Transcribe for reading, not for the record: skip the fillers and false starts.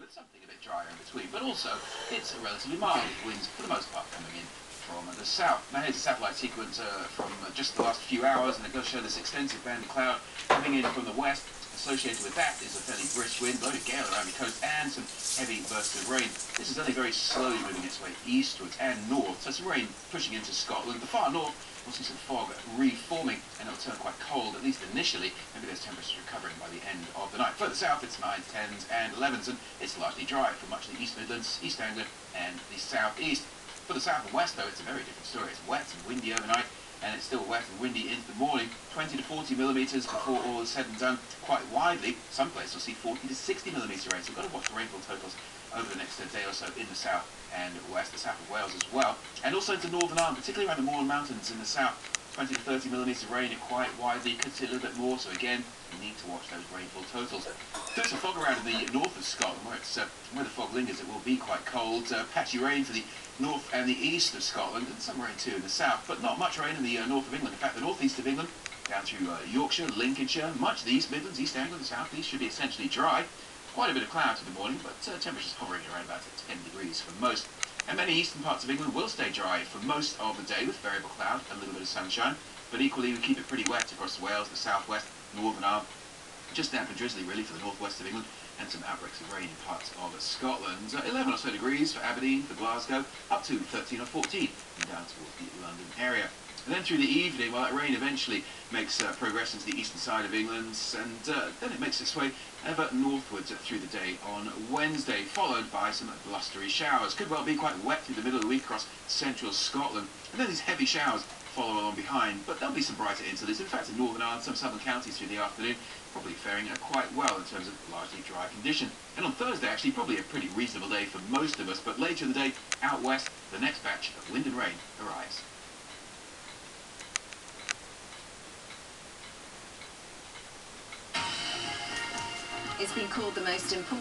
with something a bit drier in between, but also it's relatively mild winds for the most part coming in from the south. Now here's a satellite sequence from just the last few hours, and it does show this extensive band of cloud coming in from the west. Associated with that is a fairly brisk wind, blowing a gale around the coast, and some heavy bursts of rain. This is only very slowly moving its way eastwards and north, so some rain pushing into Scotland. The far north, we'll see some fog reforming, and it'll turn quite cold, at least initially. Maybe there's temperatures recovering by the end of the night. Further south, it's 9s, 10s, and 11s, and it's largely dry for much of the East Midlands, East Anglia, and the southeast. For the south and west, though, it's a very different story. It's wet and windy overnight, and it's still wet and windy into the morning. 20 to 40 millimetres before all is said and done. Quite widely, some places will see 40 to 60 millimetre rain, so we've got to watch the rainfall totals over the next day or so in the south and west, the south of Wales as well, and also into Northern Ireland, particularly around the Mourne Mountains in the south. 20 to 30 millimetres of rain, quite widely, could see a little bit more, so again, you need to watch those rainfall totals. There's some fog around in the north of Scotland, where the fog lingers. It will be quite cold. Patchy rain for the north and the east of Scotland, and some rain too in the south, but not much rain in the north of England. In fact, the northeast of England, down through Yorkshire, Lincolnshire, much of the East Midlands, East Anglia, the southeast should be essentially dry. Quite a bit of clouds in the morning, but temperatures hovering around about 10 degrees for most. And many eastern parts of England will stay dry for most of the day with variable cloud and a little bit of sunshine. But equally, we keep it pretty wet across Wales, the southwest, Northern Ireland, just damp and drizzly really for the northwest of England, and some outbreaks of rain in parts of Scotland. 11 or so degrees for Aberdeen, for Glasgow, up to 13 or 14 and down towards the London area. And then through the evening, well, that rain eventually makes progress into the eastern side of England, and then it makes its way ever northwards through the day on Wednesday, followed by some blustery showers. Could well be quite wet through the middle of the week across central Scotland, and then these heavy showers follow along behind, but there'll be some brighter interludes. In fact, in Northern Ireland, some southern counties through the afternoon, probably faring quite well in terms of largely dry condition. And on Thursday, actually, probably a pretty reasonable day for most of us, but later in the day, out west, the next batch of wind and rain arrives. It's been called the most important